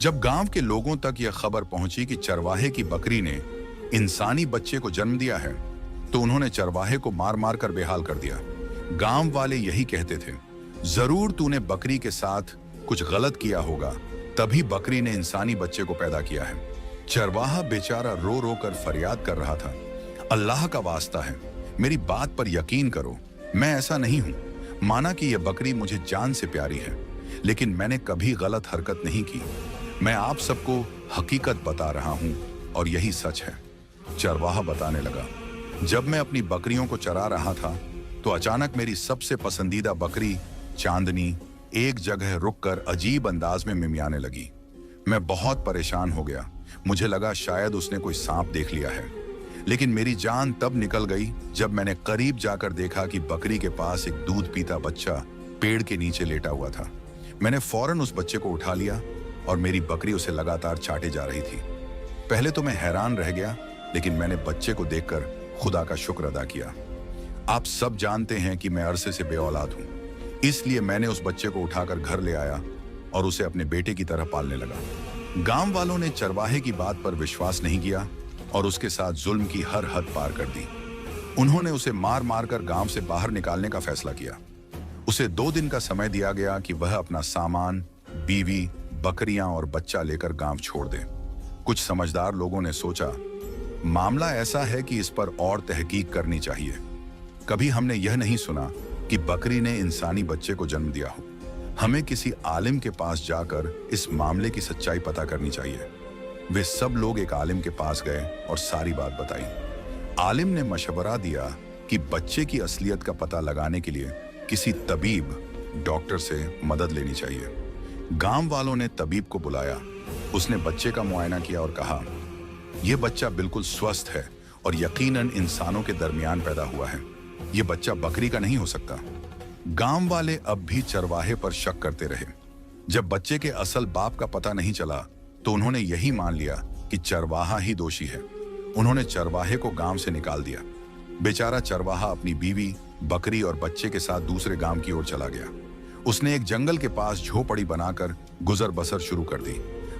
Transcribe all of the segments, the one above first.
जब गांव के लोगों तक यह खबर पहुंची कि चरवाहे की बकरी ने इंसानी बच्चे को जन्म दिया है, तो उन्होंने चरवाहे को मार मार कर बेहाल कर दिया। गांव वाले यही कहते थे, जरूर तूने बकरी के साथ कुछ गलत किया होगा, तभी बकरी ने इंसानी बच्चे को पैदा किया है। चरवाहा बेचारा रो रो कर फरियाद कर रहा था, अल्लाह का वास्ता है, मेरी बात पर यकीन करो, मैं ऐसा नहीं हूं। माना कि यह बकरी मुझे जान से प्यारी है, लेकिन मैंने कभी गलत हरकत नहीं की। मैं आप सबको हकीकत बता रहा हूं और यही सच है। चरवाहा बताने लगा, जब मैं अपनी बकरियों को चरा रहा था तो अचानक मेरी सबसे पसंदीदा बकरी चांदनी एक जगह रुककर अजीब अंदाज में मिमियाने लगी। मैं बहुत परेशान हो गया, मुझे लगा शायद उसने कोई सांप देख लिया है। लेकिन मेरी जान तब निकल गई जब मैंने करीब जाकर देखा कि बकरी के पास एक दूध पीता बच्चा पेड़ के नीचे लेटा हुआ था। मैंने फौरन उस बच्चे को उठा लिया और मेरी बकरी उसे लगातार चाटे जा रही थी। पहले तो मैं हैरान रह गया, लेकिन मैंने बच्चे को देखकर खुदा का शुक्र अदा किया। आप सब जानते हैं कि मैं अरसे से बेऔलाद हूं, इसलिए मैंने उस बच्चे को उठाकर घर ले आया और उसे अपने बेटे की तरह पालने लगा। गांव वालों ने चरवाहे की बात पर विश्वास नहीं किया और उसके साथ जुल्म की हर हद पार कर दी। उन्होंने उसे मार मार कर गांव से बाहर निकालने का फैसला किया। उसे 2 दिन का समय दिया गया कि वह अपना सामान, बीवी, बकरियां और बच्चा लेकर गांव छोड़ दे। कुछ समझदार लोगों ने सोचा, मामला ऐसा है कि इस पर और तहकीक करनी चाहिए। कभी हमने यह नहीं सुना कि बकरी ने इंसानी बच्चे को जन्म दिया हो। हमें किसी आलिम के पास जाकर इस मामले की सच्चाई पता करनी चाहिए। वे सब लोग एक आलिम के पास गए और सारी बात बताई। आलिम ने मशवरा दिया कि बच्चे की असलियत का पता लगाने के लिए किसी तबीब, डॉक्टर से मदद लेनी चाहिए। गांव वालों ने तबीब को बुलाया। उसने बच्चे का मुआयना किया और कहा, यह बच्चा बिल्कुल स्वस्थ है और यकीनन इंसानों के दरमियान पैदा हुआ है। यह बच्चा बकरी का नहीं हो सकता। गांव वाले अब भी चरवाहे पर शक करते रहे। जब बच्चे के असल बाप का पता नहीं चला तो उन्होंने यही मान लिया कि चरवाहा ही दोषी है। उन्होंने चरवाहे को गांव से निकाल दिया। बेचारा चरवाहा अपनी बीवी, बकरी और बच्चे के साथ दूसरे गांव की ओर चला गया। उसने एक जंगल के पास झोपड़ी बनाकर गुजर बसर शुरू कर दी।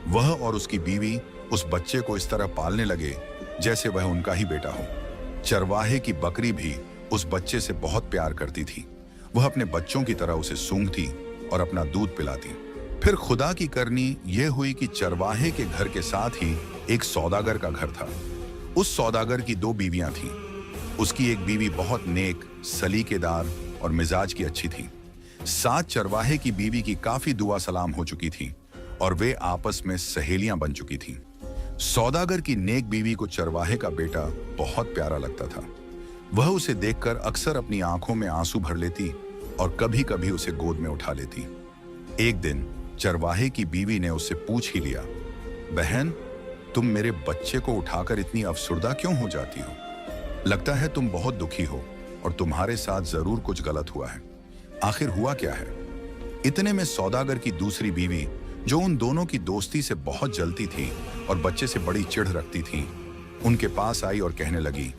वह और उसकी बीवी उस बच्चे को इस तरह पालने लगे जैसे वह उनका ही बेटा हो। चरवाहे की बकरी भी उस बच्चे से बहुत प्यार करती थी। वह अपने बच्चों की तरह उसे सूंघती और अपना दूध पिलाती। फिर खुदा की करनी यह हुई कि चरवाहे के घर के साथ ही एक सौदागर का घर था। उस सौदागर की 2 बीवियां थीं। उसकी एक बीवी बहुत नेक, सलीकेदार और मिजाज की अच्छी थी। साथ चरवाहे की बीवी की काफी दुआ सलाम हो चुकी थी और वे आपस में सहेलियां बन चुकी थीं। सौदागर की नेक बीवी को चरवाहे का बेटा बहुत प्यारा लगता था। वह उसे देखकर अक्सर अपनी आंखों में आंसू भर लेती और कभी कभी उसे गोद में उठा लेती। एक दिन चरवाहे की बीवी ने उससे पूछ ही लिया, बहन, तुम मेरे बच्चे को उठाकर इतनी अफसुर्दा क्यों हो जाती हो? लगता है तुम बहुत दुखी हो और तुम्हारे साथ जरूर कुछ गलत हुआ है। आखिर हुआ क्या है? इतने में सौदागर की दूसरी बीवी, जो उन दोनों की दोस्ती से बहुत जलती थी और बच्चे से बड़ी चिढ़ रखती थी, उनके पास आई और कहने लगी,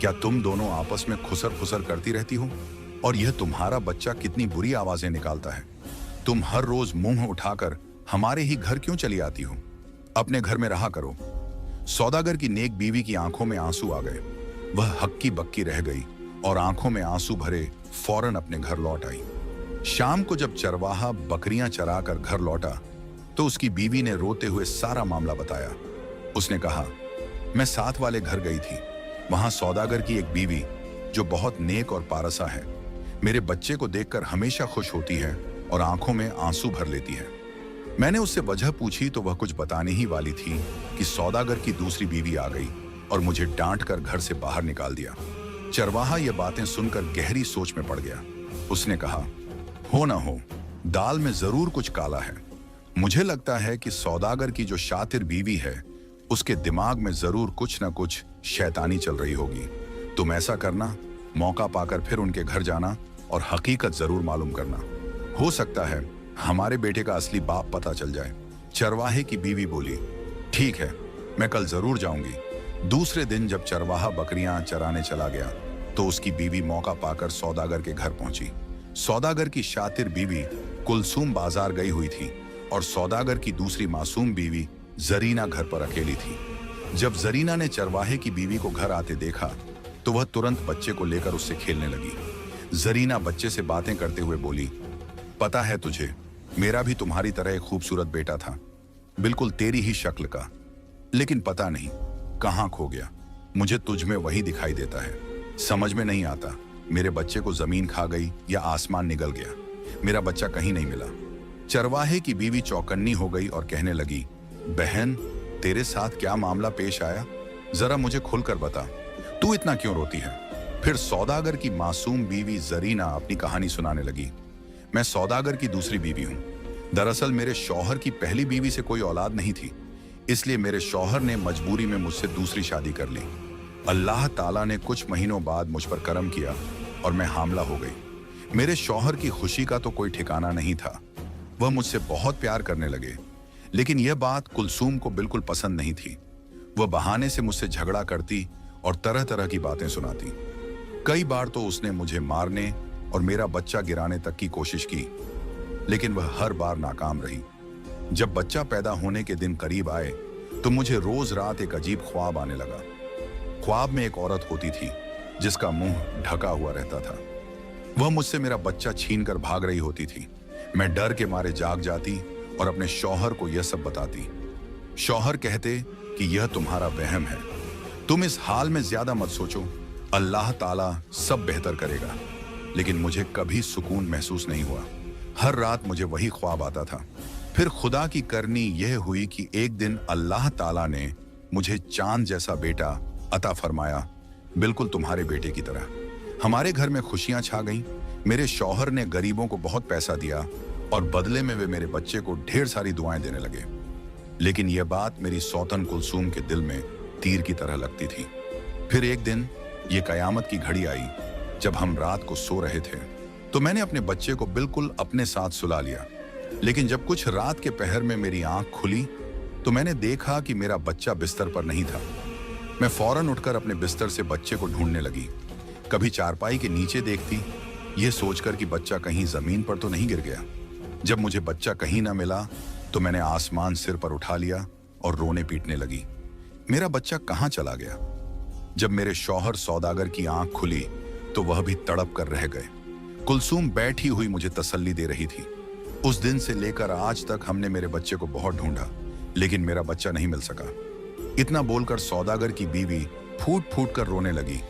क्या तुम दोनों आपस में खुसर फुसर करती रहती हो? और यह तुम्हारा बच्चा कितनी बुरी आवाजें निकालता है। तुम हर रोज मुंह उठाकर हमारे ही घर क्यों चली आती हो? अपने घर में रहा करो। सौदागर की नेक बीवी की आंखों में आंसू आ गए। वह हक्की बक्की रह गई और आंखों में आंसू भरे फौरन अपने घर लौट आई। शाम को जब चरवाहा बकरियां चराकर घर लौटा तो उसकी बीवी ने रोते हुए सारा मामला बताया। उसने कहा, मैं साथ वाले घर गई थी। वहां सौदागर की एक बीवी, जो बहुत नेक और पारसा है, मेरे बच्चे को देखकर हमेशा खुश होती है और आंखों में आंसू भर लेती है। मैंने उससे वजह पूछी तो वह कुछ बताने ही वाली थी कि सौदागर की दूसरी बीवी आ गई और मुझे डांट कर घर से बाहर निकाल दिया। चरवाहा ये बातें सुनकर गहरी सोच में पड़ गया। उसने कहा, हो ना हो, दाल में जरूर कुछ काला है। मुझे लगता है कि सौदागर की जो शातिर बीवी है, उसके दिमाग में जरूर कुछ ना कुछ शैतानी चल रही होगी। तुम ऐसा करना, मौका पाकर फिर उनके घर जाना और हकीकत जरूर मालूम करना। हो सकता है हमारे बेटे का असली बाप पता चल जाए। चरवाहे की बीवी बोली, ठीक है, मैं कल जरूर जाऊंगी। दूसरे दिन जब चरवाहा बकरियां चराने चला गया तो उसकी बीवी मौका पाकर सौदागर के घर पहुंची। सौदागर की शातिर बीवी कुलसूम बाजार गई हुई थी और सौदागर की दूसरी मासूम बीवी जरीना घर पर अकेली थी। जब जरीना ने चरवाहे की बीवी को घर आते देखा तो वह तुरंत बच्चे को लेकर उससे खेलने लगी। जरीना बच्चे से बातें करते हुए बोली, पता है तुझे, मेरा भी तुम्हारी तरह एक खूबसूरत बेटा था, बिल्कुल तेरी ही शक्ल का, लेकिन पता नहीं कहाँ खो गया। मुझे तुझ में वही दिखाई देता है। समझ में नहीं आता मेरे बच्चे को जमीन खा गई या आसमान निगल गया। मेरा बच्चा कहीं नहीं मिला। चरवाहे की बीवी चौकन्नी हो गई और कहने लगी, बहन, तेरे साथ क्या मामला पेश आया, जरा मुझे खुलकर बता, तू इतना क्यों रोती है? फिर सौदागर की मासूम बीवी जरीना अपनी कहानी सुनाने लगी। मैं सौदागर की दूसरी बीवी हूँ। दरअसल मेरे शौहर की पहली बीवी से कोई औलाद नहीं थी, इसलिए मेरे शौहर ने मजबूरी में मुझसे दूसरी शादी कर ली। अल्लाह ताला ने कुछ महीनों बाद मुझ पर करम किया और मैं हामला हो गई। मेरे शौहर की खुशी का तो कोई ठिकाना नहीं था। वह मुझसे बहुत प्यार करने लगे, लेकिन यह बात कुलसूम को बिल्कुल पसंद नहीं थी। वह बहाने से मुझसे झगड़ा करती और तरह तरह की बातें सुनाती। कई बार तो उसने मुझे मारने और मेरा बच्चा गिराने तक की कोशिश की, लेकिन वह हर बार नाकाम रही। जब बच्चा पैदा होने के दिन करीब आए तो मुझे रोज रात एक अजीब ख्वाब आने लगा। ख्वाब में एक औरत होती थी जिसका मुंह ढका हुआ रहता था। वह मुझसे मेरा बच्चा छीनकर भाग रही होती थी। मैं डर के मारे जाग जाती और अपने शौहर को यह सब बताती। शौहर कहते कि यह तुम्हारा वहम है, तुम इस हाल में ज्यादा मत सोचो, अल्लाह ताला सब बेहतर करेगा। लेकिन मुझे कभी सुकून महसूस नहीं हुआ। हर रात मुझे वही ख्वाब आता था। फिर खुदा की करनी यह हुई कि एक दिन अल्लाह ताला ने मुझे चांद जैसा बेटा अता फरमाया, बिल्कुल तुम्हारे बेटे की तरह। हमारे घर में खुशियां छा गईं। मेरे शौहर ने गरीबों को बहुत पैसा दिया और बदले में वे मेरे बच्चे को ढेर सारी दुआएं देने लगे। लेकिन यह बात मेरी सौतन कुलसूम के दिल में तीर की तरह लगती थी। फिर एक दिन ये कयामत की घड़ी आई। जब हम रात को सो रहे थे तो मैंने अपने बच्चे को बिल्कुल अपने साथ सुला लिया। लेकिन जब कुछ रात के पहर में मेरी आंख खुली तो मैंने देखा कि मेरा बच्चा बिस्तर पर नहीं था। मैं फौरन उठकर अपने बिस्तर से बच्चे को ढूंढने लगी। कभी चारपाई के नीचे देखती, यह सोचकर कि बच्चा कहीं जमीन पर तो नहीं गिर गया। जब मुझे बच्चा कहीं ना मिला तो मैंने आसमान सिर पर उठा लिया और रोने पीटने लगी, मेरा बच्चा कहाँ चला गया? जब मेरे शौहर सौदागर की आंख खुली तो वह भी तड़प कर रह गए। कुलसूम बैठी हुई मुझे तसल्ली दे रही थी। उस दिन से लेकर आज तक हमने मेरे बच्चे को बहुत ढूंढा, लेकिन मेरा बच्चा नहीं मिल सका। इतना बोलकर सौदागर की बीवी फूट फूट कर रोने लगी।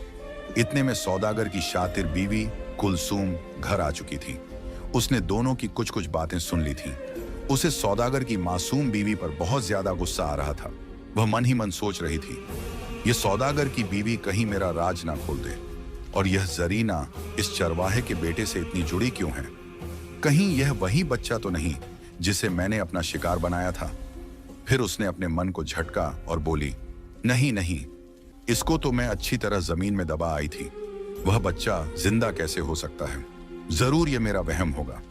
इतने में सौदागर की शातिर बीवी कुलसूम घर आ चुकी थी। उसने दोनों की कुछ कुछ बातें सुन ली थीं। उसे सौदागर की मासूम बीवी पर बहुत ज्यादा गुस्सा आ रहा था। वह मन ही मन सोच रही थी, यह सौदागर की बीवी कहीं मेरा राज ना खोल दे, और यह जरीना इस चरवाहे के बेटे से इतनी जुड़ी क्यों है? कहीं यह वही बच्चा तो नहीं जिसे मैंने अपना शिकार बनाया था? फिर उसने अपने मन को झटका और बोली, नहीं नहीं, इसको तो मैं अच्छी तरह जमीन में दबा आई थी। वह बच्चा जिंदा कैसे हो सकता है? जरूर यह मेरा वहम होगा।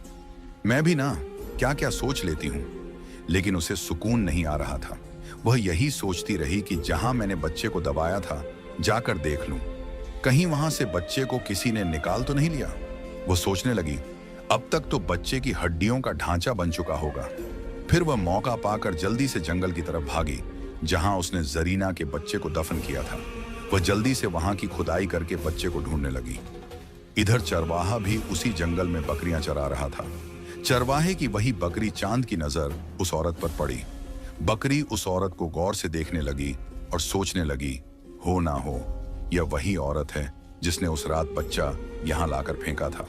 मैं भी ना क्या क्या सोच लेती हूँ। लेकिन उसे सुकून नहीं आ रहा था। वह यही सोचती रही कि जहां मैंने बच्चे को दबाया था जाकर देख लूं, कहीं वहां से बच्चे को किसी ने निकाल तो नहीं लिया। वो सोचने लगी, अब तक तो बच्चे की हड्डियों का ढांचा बन चुका होगा। फिर वह मौका पाकर जल्दी से जंगल की तरफ भागी जहां उसने जरीना के बच्चे को दफन किया था। वह जल्दी से वहां की खुदाई करके बच्चे को ढूंढने लगी। इधर चरवाहा भी उसी जंगल में बकरियां चरा रहा था। चरवाहे की वही बकरी चांद की नजर उस औरत पर पड़ी। बकरी उस औरत को गौर से देखने लगी और सोचने लगी, हो ना हो यह वही औरत है जिसने उस रात बच्चा यहां लाकर फेंका था।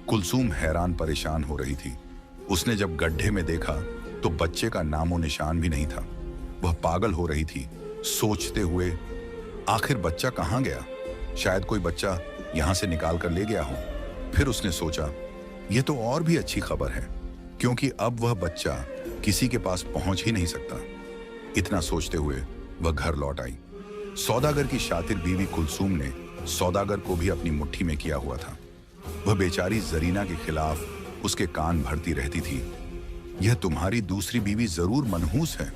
कुलसूम हैरान परेशान हो रही थी। उसने जब गड्ढे में देखा तो बच्चे का नामो निशान भी नहीं था। वह पागल हो रही थी, सोचते हुए, आखिर बच्चा कहाँ गया? शायद कोई बच्चा यहां से निकाल कर ले गया हो। फिर उसने सोचा, यह तो और भी अच्छी खबर है, क्योंकि अब वह बच्चा किसी के पास पहुंच ही नहीं सकता। इतना सोचते हुए वह घर लौट आई। सौदागर की शातिर बीवी कुलसूम ने सौदागर को भी अपनी मुट्ठी में किया हुआ था। वह बेचारी जरीना के खिलाफ उसके कान भरती रहती थी, यह तुम्हारी दूसरी बीवी जरूर मनहूस है।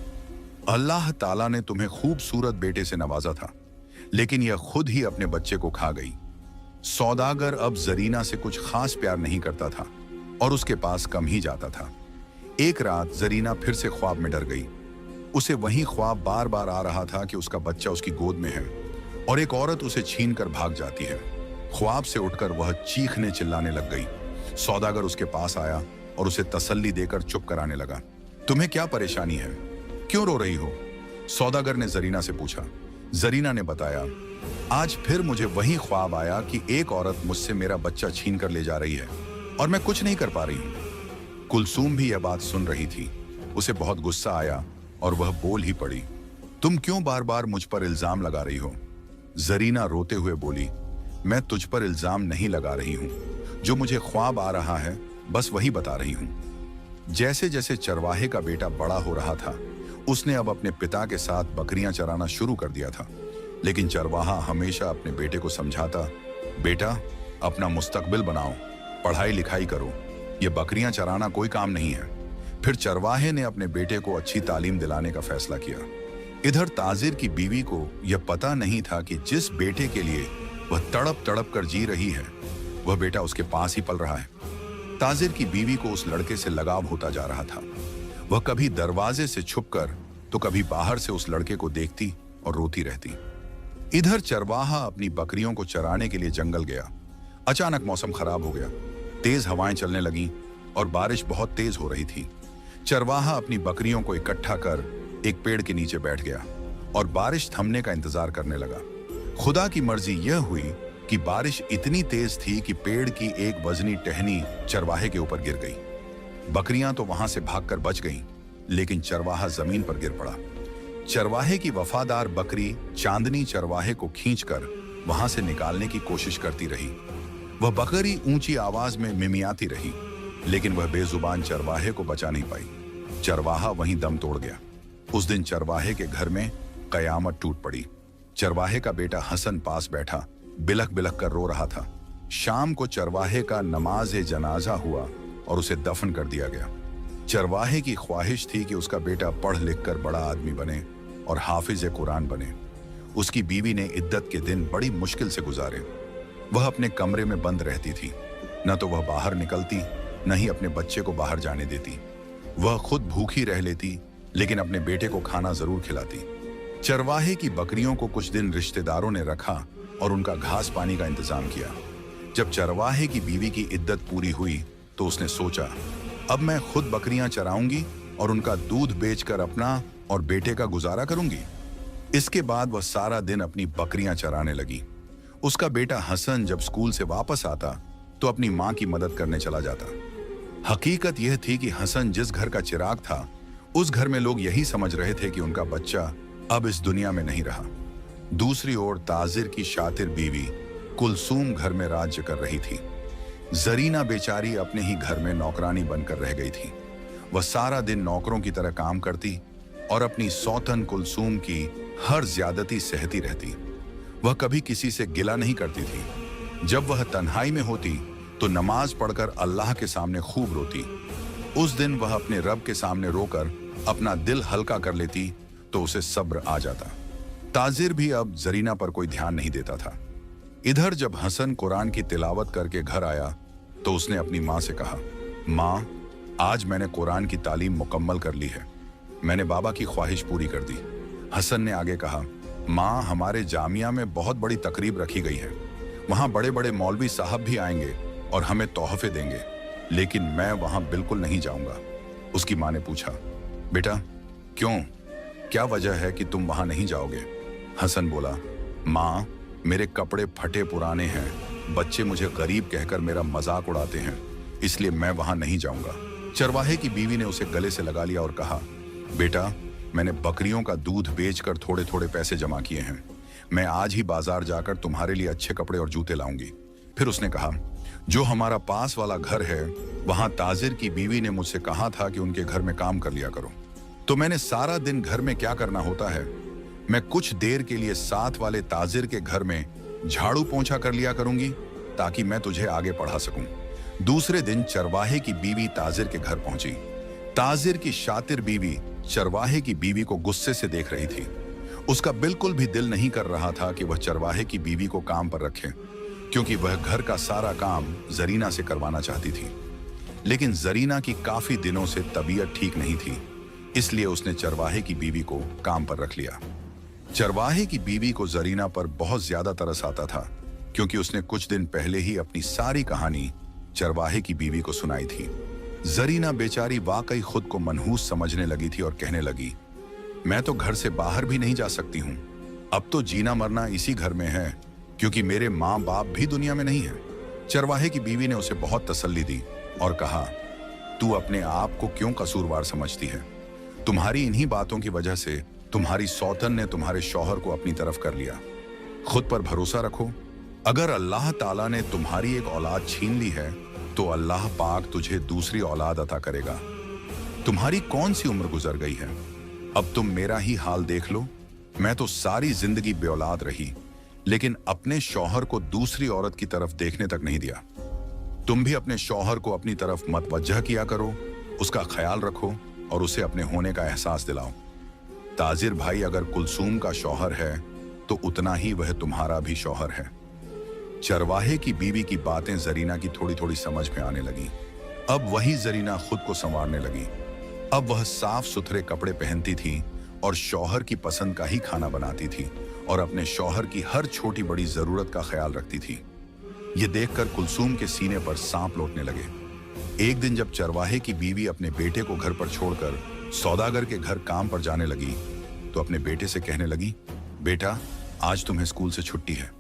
अल्लाह ताला ने तुम्हें खूबसूरत बेटे से नवाजा था, लेकिन यह खुद ही अपने बच्चे को खा गई। सौदागर अब जरीना से कुछ खास प्यार नहीं करता था और उसके पास कम ही जाता था। एक रात जरीना फिर से ख्वाब में डर गई। उसे वही ख्वाब बार बार आ रहा था कि उसका बच्चा उसकी गोद में है और एक औरत उसे छीन कर भाग जाती है। ख्वाब से उठकर वह चीखने चिल्लाने लग गई। सौदागर उसके पास आया और उसे तसल्ली देकर चुप कराने लगा। तुम्हें क्या परेशानी है, क्यों रो रही हो? सौदागर ने जरीना से पूछा। जरीना ने बताया, आज फिर मुझे वही ख्वाब आया कि एक औरत मुझसे मेरा बच्चा छीन कर ले जा रही है और मैं कुछ नहीं कर पा रही हूं। कुलसूम भी यह बात सुन रही थी। उसे बहुत गुस्सा आया और वह बोल ही पड़ी, तुम क्यों बार बार मुझ पर इल्जाम लगा रही हो? जरीना रोते हुए बोली, मैं तुझ पर इल्जाम नहीं लगा रही हूं, जो मुझे ख्वाब आ रहा है बस वही बता रही हूं। जैसे जैसे चरवाहे का बेटा बड़ा हो रहा था, उसने अब अपने पिता के साथ बकरियां चराना शुरू कर दिया था। लेकिन चरवाहा हमेशा अपने बेटे को समझाता, बेटा अपना मुस्तकबिल बनाओ, पढ़ाई लिखाई करो, ये बकरियां चराना कोई काम नहीं है। फिर चरवाहे ने अपने बेटे को अच्छी तालीम दिलाने का फैसला किया। इधर ताजिर की बीवी को यह पता नहीं था कि जिस बेटे के लिए वह तड़प तड़प कर जी रही है, वह बेटा उसके पास ही पल रहा है। ताजिर की बीवी को उस लड़के से लगाव होता जा रहा था। वह कभी दरवाजे से छुपकर तो कभी बाहर से उस लड़के को देखती और रोती रहती। इधर चरवाहा अपनी बकरियों को चराने के लिए जंगल गया। अचानक मौसम खराब हो गया, तेज हवाएं चलने लगीं और बारिश बहुत तेज हो रही थी। चरवाहा अपनी बकरियों को इकट्ठा कर एक पेड़ के नीचे बैठ गया और बारिश थमने का इंतजार करने लगा। खुदा की मर्जी यह हुई कि बारिश इतनी तेज थी कि पेड़ की एक वजनी टहनी चरवाहे के ऊपर गिर गई। बकरियां तो वहां से भागकर बच गईं, लेकिन चरवाहा जमीन पर गिर पड़ा। चरवाहे की वफादार बकरी चांदनी चरवाहे को खींचकर वहां से निकालने की कोशिश करती रही। वह बकरी ऊंची आवाज में मिमियाती रही, लेकिन वह बेजुबान चरवाहे को बचा नहीं पाई। चरवाहा वहीं दम तोड़ गया। उस दिन चरवाहे के घर में कयामत टूट पड़ी। चरवाहे का बेटा हसन पास बैठा बिलख बिलख कर रो रहा था। शाम को चरवाहे का नमाज जनाजा हुआ और उसे दफन कर दिया गया। चरवाहे की ख्वाहिश थी कि उसका बेटा पढ़ लिख कर बड़ा आदमी बने और हाफिज कुरान बने। उसकी बीवी ने इद्दत के दिन बड़ी मुश्किल से गुजारे। वह अपने कमरे में बंद रहती थी, न तो वह बाहर निकलती, न ही अपने बच्चे को बाहर जाने देती। वह खुद भूखी रह लेती, लेकिन अपने बेटे को खाना जरूर खिलाती। चरवाहे की बकरियों को कुछ दिन रिश्तेदारों ने रखा और उनका घास पानी का इंतजाम किया। जब चरवाहे की बीवी की इद्दत पूरी हुई तो उसने सोचा, अब मैं खुद बकरियां चराऊंगी और उनका दूध बेचकर अपना और बेटे का गुजारा करूंगी। इसके बाद वह सारा दिन अपनी बकरियां चराने लगी। उसका बेटा हसन जब स्कूल से वापस आता तो अपनी मां की मदद करने चला जाता। हकीकत यह थी कि हसन जिस घर का चिराग था, उस घर में लोग यही समझ रहे थे कि उनका बच्चा अब इस दुनिया में नहीं रहा। दूसरी ओर ताजिर की शातिर बीवी कुलसूम घर में राज्य कर रही थी। जरीना बेचारी अपने ही घर में नौकरानी बनकर रह गई थी। वह सारा दिन नौकरों की तरह काम करती और अपनी सौतन कुलसूम की हर ज्यादती सहती रहती। वह कभी किसी से गिला नहीं करती थी। जब वह तन्हाई में होती तो नमाज पढ़कर अल्लाह के सामने खूब रोती। उस दिन वह अपने रब के सामने रोकर अपना दिल हल्का कर लेती तो उसे सब्र आ जाता। ताजिर भी अब जरीना पर कोई ध्यान नहीं देता था। इधर जब हसन कुरान की तिलावत करके घर आया तो उसने अपनी माँ से कहा, माँ, आज मैंने कुरान की तालीम मुकम्मल कर ली है। मैंने बाबा की ख्वाहिश पूरी कर दी। हसन ने आगे कहा, माँ, हमारे जामिया में बहुत बड़ी तकरीब रखी गई है। वहाँ बड़े बड़े मौलवी साहब भी आएंगे और हमें तोहफे देंगे, लेकिन मैं वहाँ बिल्कुल नहीं जाऊँगा। उसकी माँ ने पूछा, बेटा क्यों, क्या वजह है कि तुम वहाँ नहीं जाओगे? हसन बोला, माँ, मेरे कपड़े फटे पुराने हैं, बच्चे मुझे गरीब कहकर मेरा मजाक उड़ाते हैं, इसलिए मैं वहां नहीं जाऊंगा। चरवाहे की बीवी ने उसे गले से लगा लिया और कहा, बेटा, मैंने बकरियों का दूध बेचकर थोड़े थोड़े पैसे जमा किए हैं। मैं आज ही बाजार जाकर तुम्हारे लिए अच्छे कपड़े और जूते लाऊंगी। फिर उसने कहा, जो हमारा पास वाला घर है, वहां ताजिर की बीवी ने मुझसे कहा था कि उनके घर में काम कर लिया करो। तो मैंने सारा दिन घर में क्या करना होता है, मैं कुछ देर के लिए साथ वाले ताजिर के घर में झाड़ू पोंछा कर लिया करूंगी ताकि मैं तुझे आगे पढ़ा सकूं। दूसरे दिन चरवाहे की बीवी ताजिर के घर पहुंची। ताजिर की शातिर बीवी चरवाहे की बीवी को गुस्से से देख रही थी। उसका बिल्कुल भी दिल नहीं कर रहा था कि वह चरवाहे की बीवी को काम पर रखे, क्योंकि वह घर का सारा काम जरीना से करवाना चाहती थी। लेकिन जरीना की काफी दिनों से तबीयत ठीक नहीं थी, इसलिए उसने चरवाहे की बीवी को काम पर रख लिया। चरवाहे की बीवी को जरीना पर बहुत ज्यादा तरस आता था, क्योंकि उसने कुछ दिन पहले ही अपनी सारी कहानी चरवाहे की बीवी को सुनाई थी। जरीना बेचारी वाकई खुद को मनहूस समझने लगी थी और कहने लगी, मैं तो घर से बाहर भी नहीं जा सकती हूँ। अब तो जीना मरना इसी घर में है, क्योंकि मेरे माँ बाप भी दुनिया में नहीं है। चरवाहे की बीवी ने उसे बहुत तसल्ली दी और कहा, तू अपने आप को क्यों कसूरवार समझती है? तुम्हारी इन्हीं बातों की वजह से तुम्हारी सौतन ने तुम्हारे शौहर को अपनी तरफ कर लिया। खुद पर भरोसा रखो। अगर अल्लाह ताला ने तुम्हारी एक औलाद छीन ली है, तो अल्लाह पाक तुझे दूसरी औलाद अता करेगा। तुम्हारी कौन सी उम्र गुजर गई है? अब तुम मेरा ही हाल देख लो। मैं तो सारी जिंदगी बेऔलाद रही, लेकिन अपने शौहर को दूसरी औरत की तरफ देखने तक नहीं दिया। तुम भी अपने शौहर को अपनी तरफ मतवज्जह किया करो, उसका ख्याल रखो और उसे अपने होने का एहसास दिलाओ। ताजिर भाई अगर कुलसूम का शौहर है, तो उतना ही वह तुम्हारा भी शौहर है। चरवाहे की बीवी की बातें जरीना की थोड़ी थोड़ी समझ में आने लगी। अब वही जरीना खुद को संवारने लगी। अब वह साफ सुथरे कपड़े पहनती थी और शौहर की पसंद का ही खाना बनाती थी और अपने शौहर की हर छोटी बड़ी जरूरत का ख्याल रखती थी। ये देखकर कुलसूम के सीने पर सांप लौटने लगे। एक दिन जब चरवाहे की बीवी अपने बेटे को घर पर छोड़कर सौदागर के घर काम पर जाने लगी, तो अपने बेटे से कहने लगी, बेटा, आज तुम्हें स्कूल से छुट्टी है।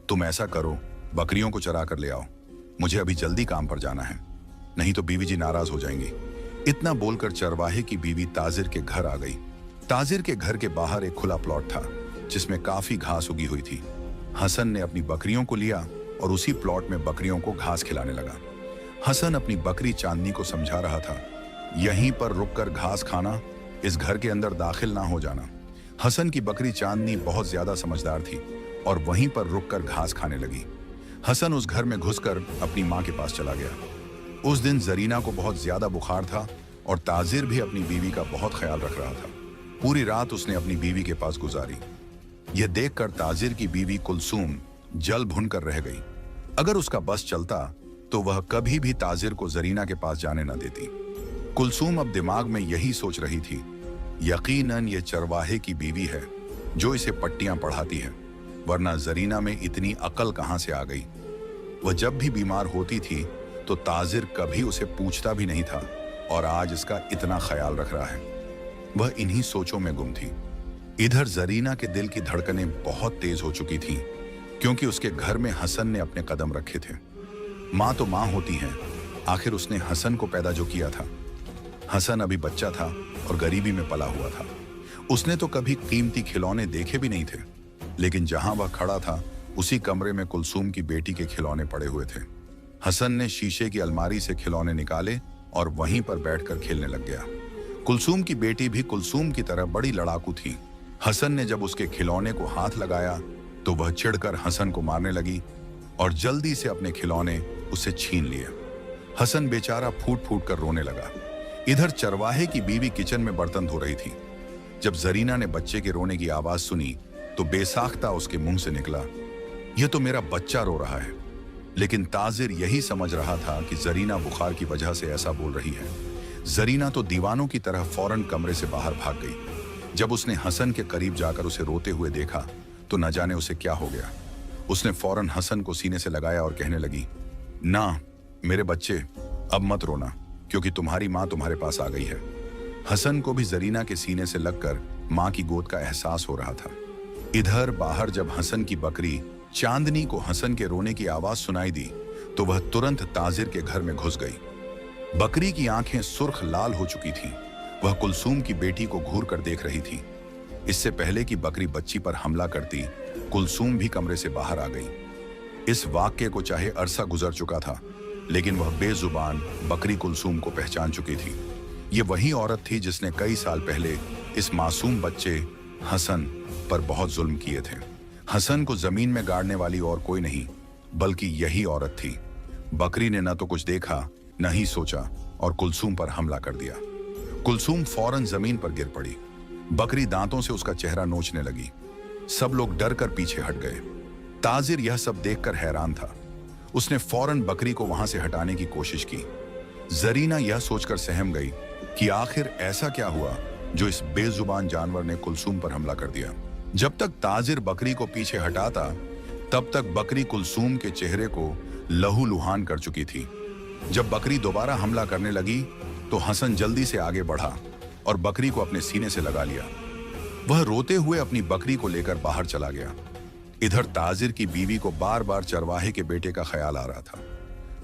तुम ऐसा करो, बकरियों को चरा कर ले आओ। मुझे अभी जल्दी काम पर जाना है, नहीं तो बीवी जी नाराज हो जाएंगी। इतना बोलकर चरवाहे की बीवी ताजिर के घर आ गई। ताजिर के घर के बाहर एक खुला प्लॉट था, जिसमें काफी घास उगी हुई थी। हसन ने अपनी बकरियों को लिया और उसी प्लॉट में बकरियों को घास खिलाने लगा। हसन अपनी बकरी चांदनी को समझा रहा था, यहीं पर रुककर घास खाना, इस घर के अंदर दाखिल ना हो जाना। हसन की बकरी चांदनी बहुत ज्यादा समझदार थी और वहीं पर रुककर घास खाने लगी। हसन उस घर में घुसकर अपनी माँ के पास चला गया। उस दिन जरीना को बहुत ज्यादा बुखार था और ताजिर भी अपनी बीवी का बहुत ख्याल रख रहा था। पूरी रात उसने अपनी बीवी के पास गुजारी। यह देखकर ताजिर की बीवी कुलसूम जल भुन कर रह गई। अगर उसका बस चलता तो वह कभी भी ताजिर को जरीना के पास जाने न देती। कुलसूम अब दिमाग में यही सोच रही थी, यकीनन ये चरवाहे की बीवी है जो इसे पट्टियां पढ़ाती है, वरना जरीना में इतनी अकल कहां से आ गई। वह जब भी बीमार होती थी तो ताजिर कभी उसे पूछता भी नहीं था और आज इसका इतना ख्याल रख रहा है। वह इन्हीं सोचों में गुम थी। इधर जरीना के दिल की धड़कनें बहुत तेज हो चुकी थीं, क्योंकि उसके घर में हसन ने अपने कदम रखे थे। माँ तो माँ होती है, आखिर उसने हसन को पैदा जो किया था। हसन अभी बच्चा था और गरीबी में पला हुआ था। उसने तो कभी कीमती खिलौने देखे भी नहीं थे, लेकिन जहां वह खड़ा था उसी कमरे में कुलसूम की बेटी के खिलौने पड़े हुए थे। हसन ने शीशे की अलमारी से खिलौने निकाले और वहीं पर बैठकर खेलने लग गया। कुलसूम की बेटी भी कुलसूम की तरह बड़ी लड़ाकू थी। हसन ने जब उसके खिलौने को हाथ लगाया तो वह चिढ़कर हसन को मारने लगी और जल्दी से अपने खिलौने उससे छीन लिए। हसन बेचारा फूट फूट कर रोने लगा। इधर चरवाहे की बीवी किचन में बर्तन धो रही थी। जब जरीना ने बच्चे के रोने की आवाज सुनी तो बेसाख्ता उसके मुंह से निकला, यह तो मेरा बच्चा रो रहा है। लेकिन ताजिर यही समझ रहा था कि जरीना बुखार की वजह से ऐसा बोल रही है। जरीना तो दीवानों की तरह फौरन कमरे से बाहर भाग गई। जब उसने हसन के करीब जाकर उसे रोते हुए देखा तो न जाने उसे क्या हो गया। उसने फौरन हसन को सीने से लगाया और कहने लगी, ना मेरे बच्चे, अब मत रोना, क्योंकि तुम्हारी माँ तुम्हारे पास आ गई है। हसन को भी जरीना के सीने से लगकर माँ की गोद का एहसास हो रहा था। इधर बाहर जब हसन की बकरी चांदनी को हसन के रोने की आवाज सुनाई दी तो वह तुरंत ताजिर के घर में घुस गई। बकरी की आंखें सुर्ख लाल हो चुकी थीं। वह कुलसूम की बेटी को घूर कर देख रही थी। इससे पहले कि बकरी बच्ची पर हमला करती, कुलसूम भी कमरे से बाहर आ गई। इस वाक्य को चाहे अरसा गुजर चुका था, लेकिन वह बेजुबान बकरी कुलसूम को पहचान चुकी थी। ये वही औरत थी जिसने कई साल पहले इस मासूम बच्चे हसन पर बहुत जुल्म किए थे। हसन को जमीन में गाड़ने वाली और कोई नहीं बल्कि यही औरत थी। बकरी ने न तो कुछ देखा न ही सोचा और कुलसूम पर हमला कर दिया। कुलसूम फौरन जमीन पर गिर पड़ी। बकरी दांतों से उसका चेहरा नोचने लगी। सब लोग डर कर पीछे हट गए। ताजिर यह सब देखकर हैरान था। उसने फौरन बकरी को वहां से हटाने की कोशिश की, जरीना यह सोचकर सहम गई कि आखिर ऐसा क्या हुआ जो इस बेजुबान जानवर ने कुलसूम पर हमला कर दिया। जब तक ताजिर बकरी को पीछे हटाता, तब तक बकरी कुलसूम के चेहरे को लहूलुहान कर चुकी थी। जब बकरी दोबारा हमला करने लगी तो हसन जल्दी से आगे बढ़ा और बकरी को अपने सीने से लगा लिया। वह रोते हुए अपनी बकरी को लेकर बाहर चला गया। इधर ताजिर की बीवी को बार बार चरवाहे के बेटे का ख्याल आ रहा था।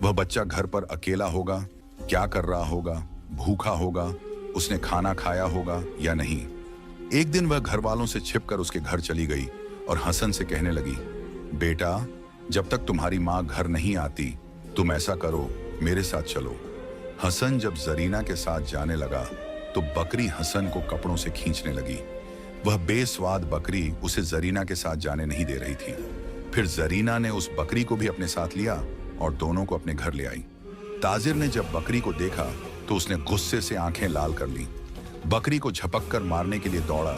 वह बच्चा घर पर अकेला होगा, क्या कर रहा होगा, भूखा होगा, उसने खाना खाया होगा या नहीं। एक दिन वह घर वालों से छिपकर उसके घर चली गई और हसन से कहने लगी, बेटा, जब तक तुम्हारी माँ घर नहीं आती तुम ऐसा करो, मेरे साथ चलो। हसन जब जरीना के साथ जाने लगा तो बकरी हसन को कपड़ों से खींचने लगी। वह बेस्वाद बकरी उसे जरीना के साथ जाने नहीं दे रही थी। फिर जरीना ने उस बकरी को भी अपने साथ लिया और दोनों को अपने घर ले आई। ताजिर ने जब बकरी को देखा तो उसने गुस्से से आंखें लाल कर ली। बकरी को झपक कर मारने के लिए दौड़ा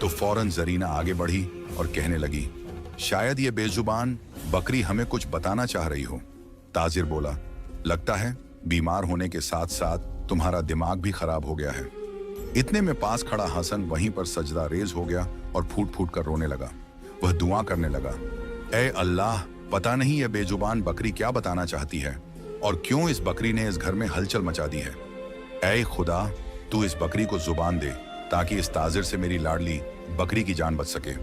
तो फौरन जरीना आगे बढ़ी और कहने लगी, शायद ये बेजुबान बकरी हमें कुछ बताना चाह रही हो। ताजिर बोला, लगता है बीमार होने के साथ साथ तुम्हारा दिमाग भी खराब हो गया है। इतने में पास खड़ा हसन वहीं पर सजदा रेज हो गया और फूट फूट कर रोने लगा। वह दुआ करने लगा, ऐ अल्लाह, पता नहीं यह बेजुबान बकरी क्या बताना चाहती है और क्यों इस बकरी ने इस घर में हलचल मचा दी है। ऐ खुदा, तू इस बकरी को जुबान दे ताकि इस ताजिर से मेरी लाडली बकरी की जान बच सके।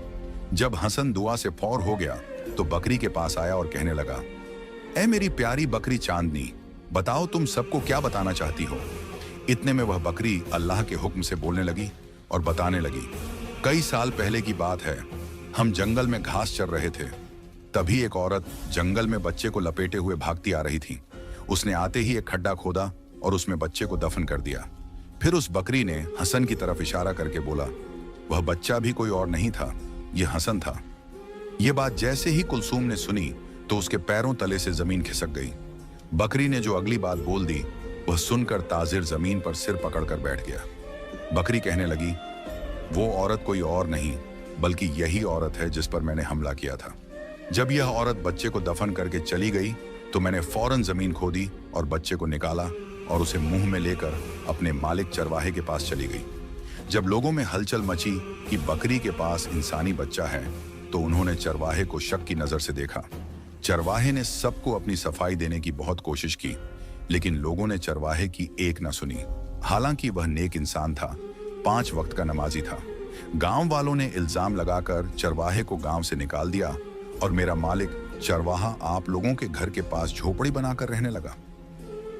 जब हसन दुआ से फौर हो गया तो बकरी के पास आया और कहने लगा, ऐ मेरी प्यारी बकरी चांदनी, बताओ तुम सबको क्या बताना चाहती हो। इतने में वह बकरी अल्लाह के हुक्म से बोलने लगी और बताने लगी, कई साल पहले की बात है, हम जंगल में घास चर रहे थे। तभी एक औरत जंगल में बच्चे को लपेटे हुए भागती आ रही थी। उसने आते ही एक खड्डा खोदा और उसमें बच्चे को दफन कर दिया। फिर उस बकरी ने हसन की तरफ इशारा करके बोला, वह बच्चा भी कोई और नहीं था, यह हसन था। यह बात जैसे ही कुलसूम ने सुनी तो उसके पैरों तले से जमीन खिसक गई। बकरी ने जो अगली बात बोल दी वह सुनकर ताजिर जमीन पर सिर पकड़कर बैठ गया। बकरी कहने लगी, वो औरत कोई और नहीं बल्कि यही औरत है जिस पर मैंने हमला किया था। जब यह औरत बच्चे को दफन करके चली गई तो मैंने फौरन जमीन खोदी और बच्चे को निकाला और उसे मुंह में लेकर अपने मालिक चरवाहे के पास चली गई। जब लोगों में हलचल मची कि बकरी के पास इंसानी बच्चा है तो उन्होंने चरवाहे को शक की नजर से देखा। चरवाहे ने सबको अपनी सफाई देने की बहुत कोशिश की, लेकिन लोगों ने चरवाहे की एक न सुनी। हालांकि वह नेक इंसान था, 5 वक्त का नमाजी था। गांव वालों ने इल्जाम लगाकर चरवाहे को गांव से निकाल दिया और मेरा मालिक चरवाहा आप लोगों के घर के पास झोपड़ी बनाकर रहने लगा।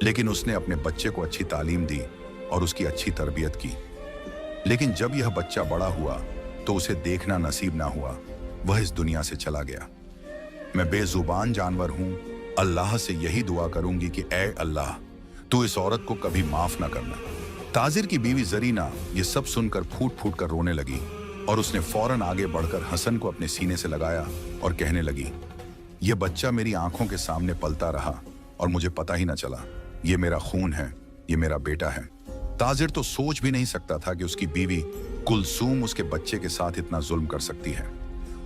लेकिन उसने अपने बच्चे को अच्छी तालीम दी और उसकी अच्छी तरबियत की। लेकिन जब यह बच्चा बड़ा हुआ तो उसे देखना नसीब ना हुआ, वह इस दुनिया से चला गया। मैं बेजुबान जानवर हूं, अल्लाह से यही दुआ करूंगी कि ऐ अल्लाह, तू इस औरत को कभी माफ ना करना। ताजिर की बीवी जरीना ये सब सुनकर फूट फूट कर रोने लगी और उसने फौरन आगे बढ़कर हसन को अपने सीने से लगाया और कहने लगी, यह बच्चा मेरी आंखों के सामने पलता रहा और मुझे पता ही ना चला। ये मेरा खून है, ये मेरा बेटा है। ताजिर तो सोच भी नहीं सकता था कि उसकी बीवी कुलसूम उसके बच्चे के साथ इतना जुल्म कर सकती है।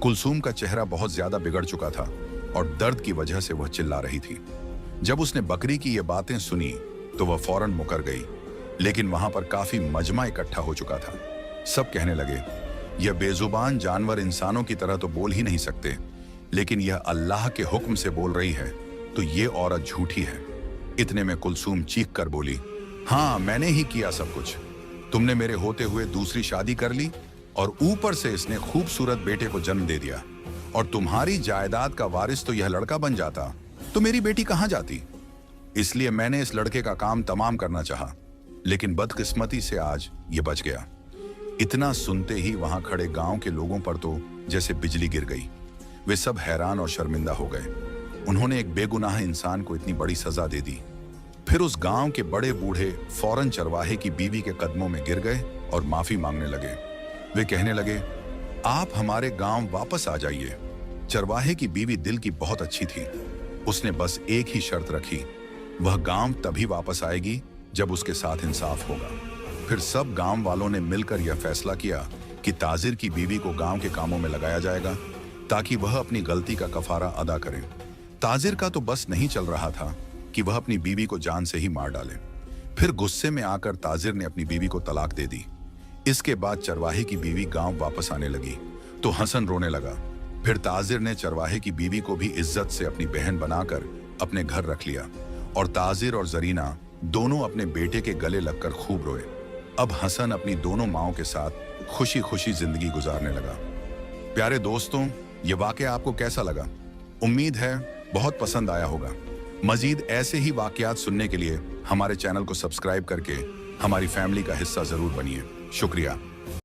कुलसूम का चेहरा बहुत ज्यादा बिगड़ चुका था और दर्द की वजह से वह चिल्ला रही थी। जब उसने बकरी की ये बातें सुनी तो वह फौरन मुकर गई, लेकिन वहां पर काफी मजमा इकट्ठा हो चुका था। सब कहने लगे, यह बेजुबान जानवर इंसानों की तरह तो बोल ही नहीं सकते, लेकिन यह अल्लाह के हुक्म से बोल रही है तो ये औरत झूठी है। इतने में कुलसूम चीख कर बोली, हाँ, मैंने ही किया सब कुछ। तुमने मेरे होते हुए दूसरी शादी कर ली और ऊपर से इसने खूबसूरत बेटे को जन्म दे दिया, और तुम्हारी जायदाद का वारिस तो यह लड़का बन जाता तो मेरी बेटी कहां जाती। इसलिए मैंने इस लड़के का काम तमाम करना चाहा, लेकिन बदकिस्मती से आज ये बच गया। इतना सुनते ही वहां खड़े गांव के लोगों पर तो जैसे बिजली गिर गई। वे सब हैरान और शर्मिंदा हो गए। उन्होंने एक बेगुनाह इंसान को इतनी बड़ी सजा दे दी। फिर उस गांव के बड़े बूढ़े फौरन चरवाहे की बीवी के कदमों में गिर गए और माफी मांगने लगे। वे कहने लगे, आप हमारे गांव वापस आ जाइए। चरवाहे की बीवी दिल की बहुत अच्छी थी। उसने बस एक ही शर्त रखी, वह गांव तभी वापस आएगी जब उसके साथ इंसाफ होगा। फिर सब गांव वालों ने मिलकर यह फैसला किया कि ताजिर की बीवी को गांव के कामों में लगाया जाएगा ताकि वह अपनी गलती का कफारा अदा करे। ताजिर का तो बस नहीं चल रहा था कि वह अपनी बीवी को जान से ही मार डाले। फिर गुस्से में आकर ताजिर ने अपनी बीवी को तलाक दे दी। इसके बाद चरवाहे की बीवी गांव वापस आने लगी तो हसन रोने लगा। फिर ताजिर ने चरवाहे की बीवी को भी इज्जत से अपनी बहन बनाकर अपने घर रख लिया और ताजिर और जरीना दोनों अपने बेटे के गले लगकर खूब रोए। अब हसन अपनी दोनों माओं के साथ खुशी खुशी जिंदगी गुजारने लगा। प्यारे दोस्तों, ये वाकया आपको कैसा लगा? उम्मीद है बहुत पसंद आया होगा। मजीद ऐसे ही वाकयात सुनने के लिए हमारे चैनल को सब्सक्राइब करके हमारी फैमिली का हिस्सा जरूर बनिए। शुक्रिया।